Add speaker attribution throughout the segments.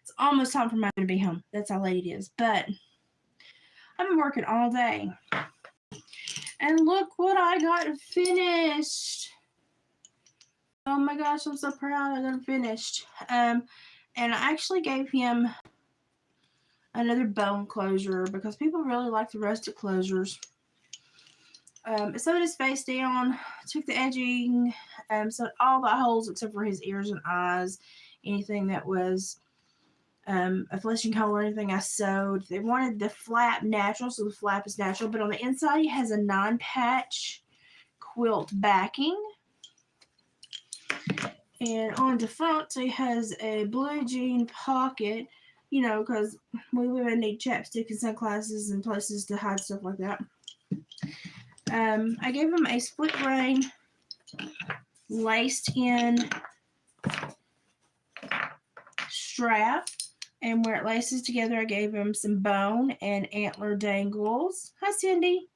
Speaker 1: It's almost time for my to be home. That's how late it is. But I've been working all day. And look what I got finished. Oh my gosh, I'm so proud I got it finished. And I actually gave him another bone closure because people really like the rustic closures. Sewed his face down, took the edging, sewed all the holes except for his ears and eyes. Anything that was a fleshing hole or anything I sewed. They wanted the flap natural, so the flap is natural, but on the inside he has a 9-patch quilt backing. And on the front he has a blue jean pocket, you know, because we women need chapstick and sunglasses and places to hide stuff like that. I gave him a split grain laced in strap, and where it laces together I gave him some bone and antler dangles. Hi Cindy.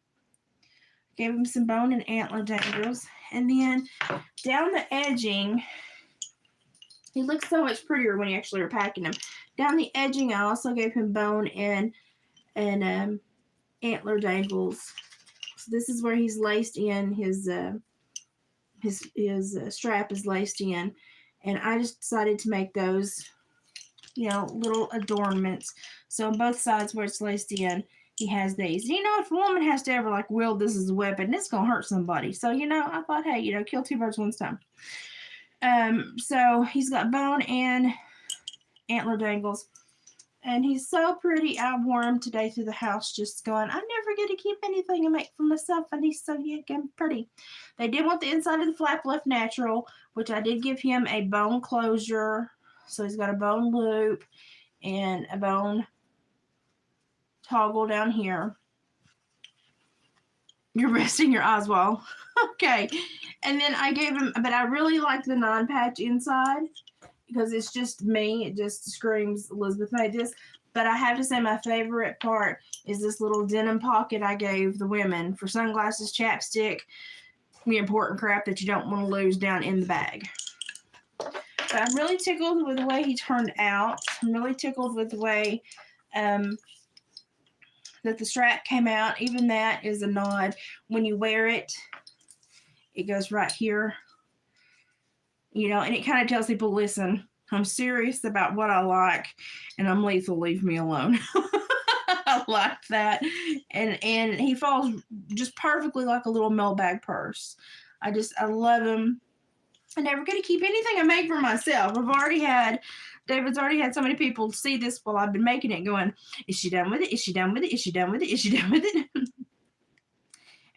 Speaker 1: Gave him some bone and antler dangles, and then down the edging, he looks so much prettier when you actually are packing him. Down the edging I also gave him bone and antler dangles. So this is where he's laced in, his strap is laced in, and I just decided to make those, you know, little adornments. So on both sides where it's laced in, he has these. You know, if a woman has to ever like wield this as a weapon, it's gonna hurt somebody. So, you know, I thought, hey, you know, kill two birds one stone. So he's got bone and antler dangles. And he's so pretty. I wore him today through the house just going, I never get to keep anything I make for myself, and he's so yucky pretty. They did want the inside of the flap left natural, which I did give him a bone closure. So he's got a bone loop and a bone toggle down here. You're resting your eyes well. Okay. And then I gave him, but I really like the 9-patch inside because it's just me. It just screams Elizabeth made this. But I have to say my favorite part is this little denim pocket I gave the women for sunglasses, chapstick, the important crap that you don't want to lose down in the bag. But I'm really tickled with the way he turned out. I'm really tickled with the way that the strap came out. Even that is a nod. When you wear it, it goes right here. You know, and it kind of tells people, listen, I'm serious about what I like, and I'm lethal. Leave me alone. I like that. And he falls just perfectly like a little mailbag purse. I love him. I'm never going to keep anything I make for myself. David's already had so many people see this while I've been making it going, is she done with it? Is she done with it? Is she done with it? Is she done with it?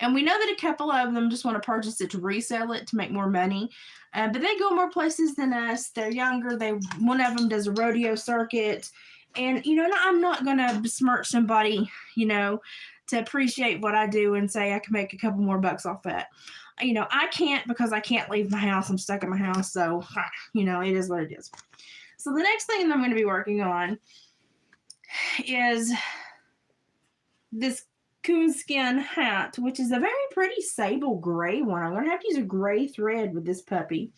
Speaker 1: And we know that a couple of them just want to purchase it to resell it to make more money. But they go more places than us. They're younger. One of them does a rodeo circuit. And, you know, I'm not going to besmirch somebody, you know, to appreciate what I do and say I can make a couple more bucks off that. You know, I can't because I can't leave my house. I'm stuck in my house. So, you know, it is what it is. So the next thing that I'm going to be working on is this coonskin hat, which is a very pretty sable gray one. I'm going to have to use a gray thread with this puppy.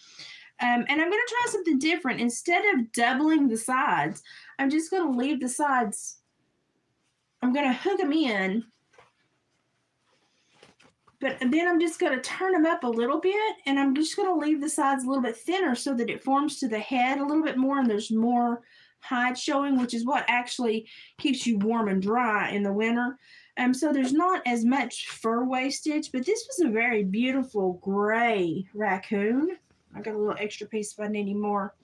Speaker 1: And I'm going to try something different. Instead of doubling the sides, I'm just going to leave the sides. I'm going to hook them in. But then I'm just going to turn them up a little bit, and I'm just going to leave the sides a little bit thinner so that it forms to the head a little bit more, and there's more hide showing, which is what actually keeps you warm and dry in the winter. So there's not as much fur wastage, but this was a very beautiful gray raccoon. I got a little extra piece if I need any more.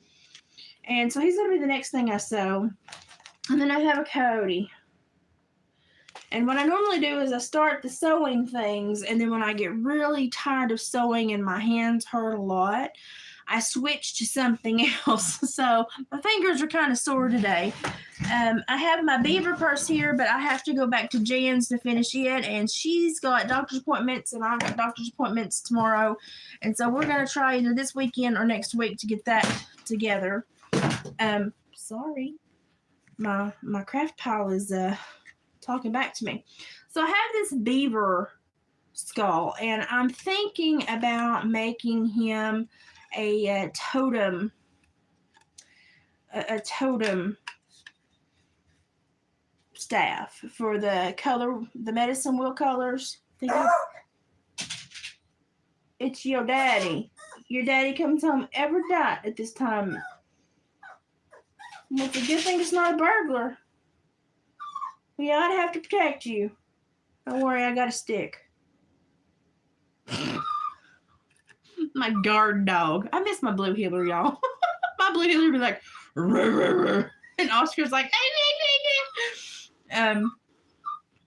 Speaker 1: And so he's going to be the next thing I sew. And then I have a coyote. And what I normally do is I start the sewing things, and then when I get really tired of sewing and my hands hurt a lot, I switch to something else. So my fingers are kind of sore today. I have my beaver purse here, but I have to go back to Jan's to finish it, and she's got doctor's appointments, and I've got doctor's appointments tomorrow. And so we're going to try either this weekend or next week to get that together. Sorry. My craft pile is talking back to me. So I have this beaver skull, and I'm thinking about making him a totem staff for the medicine wheel colors. It's your daddy. Your daddy comes home every night at this time. Well, it's a good thing it's not a burglar. Yeah, I'd have to protect you. Don't worry, I got a stick. My guard dog. I miss my blue heeler, y'all. My blue heeler would be like, rrr, rrr, rrr. And Oscar's like,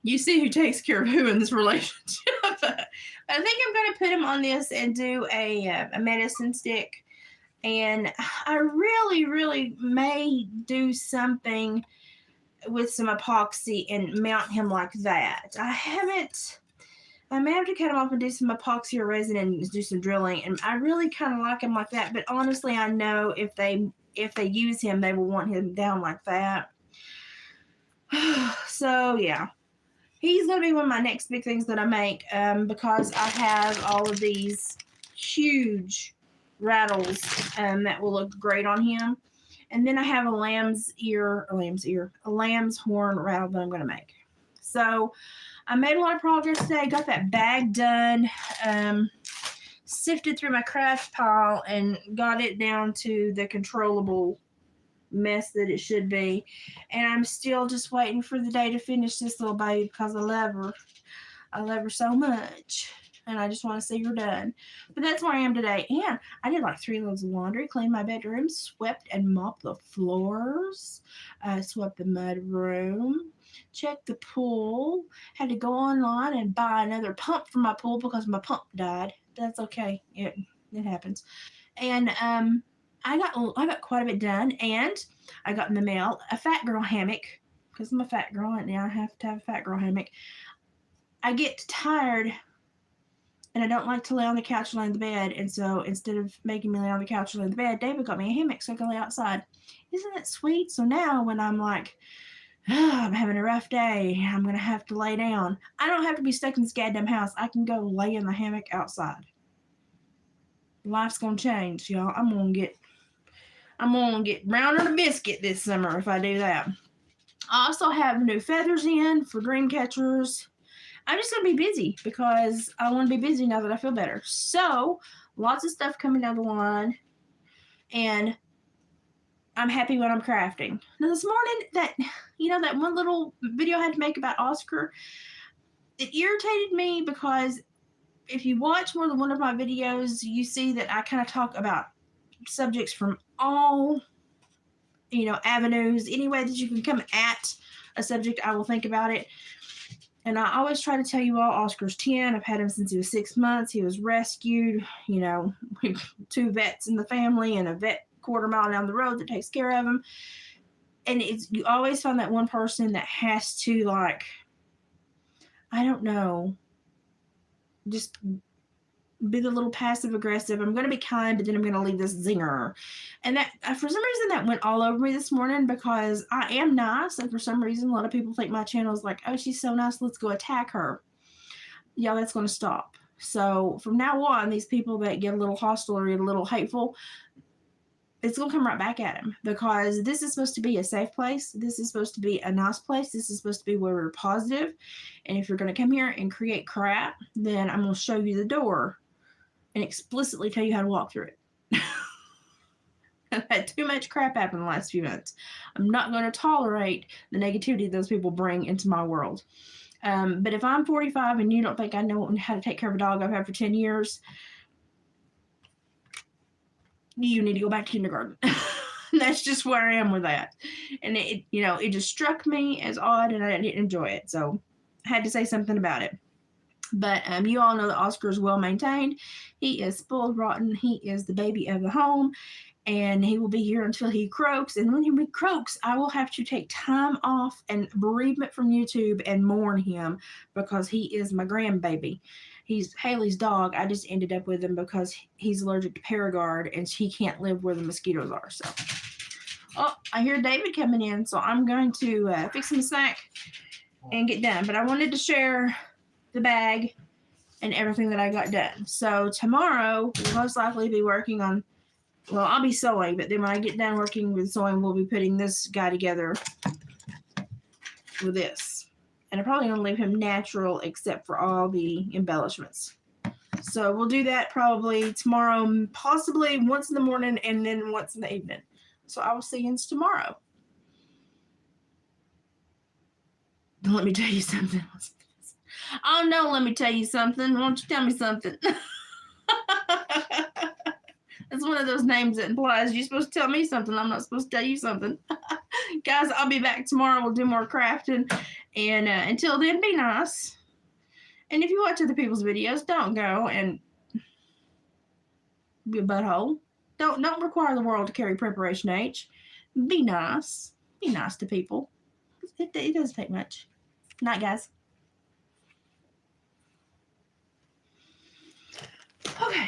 Speaker 1: you see who takes care of who in this relationship. I think I'm going to put him on this and do a medicine stick. And I really, really may do something with some epoxy and mount him like that. I may have to cut him off and do some epoxy or resin and do some drilling. And I really kind of like him like that. But honestly, I know if they use him, they will want him down like that. So, yeah. He's going to be one of my next big things that I make because I have all of these huge rattles that will look great on him. And then I have a lamb's horn rattle that I'm going to make. So I made a lot of progress today. Got that bag done. Sifted through my craft pile and got it down to the controllable mess that it should be. And I'm still just waiting for the day to finish this little baby because I love her. I love her so much. And I just want to see her done. But that's where I am today. And I did like 3 loads of laundry, cleaned my bedroom, swept and mopped the floors, swept the mud room, checked the pool, had to go online and buy another pump for my pool because my pump died. That's okay. It happens. And I got quite a bit done. And I got in the mail a fat girl hammock because I'm a fat girl and now I have to have a fat girl hammock. I get tired and I don't like to lay on the couch or lay in the bed. And so instead of making me lay on the couch or lay in the bed, David got me a hammock so I can lay outside. Isn't that sweet? So now when I'm like, I'm having a rough day, I'm going to have to lay down, I don't have to be stuck in this goddamn house. I can go lay in the hammock outside. Life's going to change, y'all. I'm going to get browner than a biscuit this summer if I do that. I also have new feathers in for dream catchers. I'm just going to be busy because I want to be busy now that I feel better. So, lots of stuff coming down the line. And I'm happy when I'm crafting. Now, this morning, that one little video I had to make about Oscar, it irritated me because if you watch more than one of my videos, you see that I kind of talk about subjects from all, avenues. Any way that you can come at a subject, I will think about it. And I always try to tell you all, Oscar's 10. I've had him since he was 6 months. He was rescued, 2 vets in the family and a vet quarter mile down the road that takes care of him. And you always find that one person that has to, I don't know, just be the little passive aggressive. I'm going to be kind, but then I'm going to leave this zinger. And that, for some reason, that went all over me this morning because I am nice. And for some reason, a lot of people think my channel is like, oh, she's so nice, let's go attack her. Yeah, that's going to stop. So from now on, these people that get a little hostile or get a little hateful, it's going to come right back at them because this is supposed to be a safe place. This is supposed to be a nice place. This is supposed to be where we're positive. And if you're going to come here and create crap, then I'm going to show you the door and explicitly tell you how to walk through it. I've had too much crap happen in the last few months. I'm not going to tolerate the negativity those people bring into my world. But if I'm 45 and you don't think I know how to take care of a dog I've had for 10 years, you need to go back to kindergarten. That's just where I am with that. And it just struck me as odd and I didn't enjoy it. So I had to say something about it. But you all know that Oscar is well maintained. He is spoiled rotten. He is the baby of the home. And he will be here until he croaks. And when he croaks, I will have to take time off and bereavement from YouTube and mourn him because he is my grandbaby. He's Haley's dog. I just ended up with him because he's allergic to Paragard and he can't live where the mosquitoes are. So, I hear David coming in. So I'm going to fix him a snack and get done. But I wanted to share the bag and everything that I got done. So tomorrow we'll most likely be working on, well, I'll be sewing, but then when I get done working with sewing, we'll be putting this guy together. with this. And I'm probably going to leave him natural except for all the embellishments. So we'll do that probably tomorrow, possibly once in the morning and then once in the evening. So I will see you tomorrow. Let me tell you something. Oh no, let me tell you something. Why don't you tell me something? It's one of those names that implies you're supposed to tell me something. I'm not supposed to tell you something. Guys, I'll be back tomorrow. We'll do more crafting. And until then, be nice. And if you watch other people's videos, don't go and be a butthole. Don't require the world to carry Preparation H. Be nice. Be nice to people. It doesn't take much. Night, guys. Okay.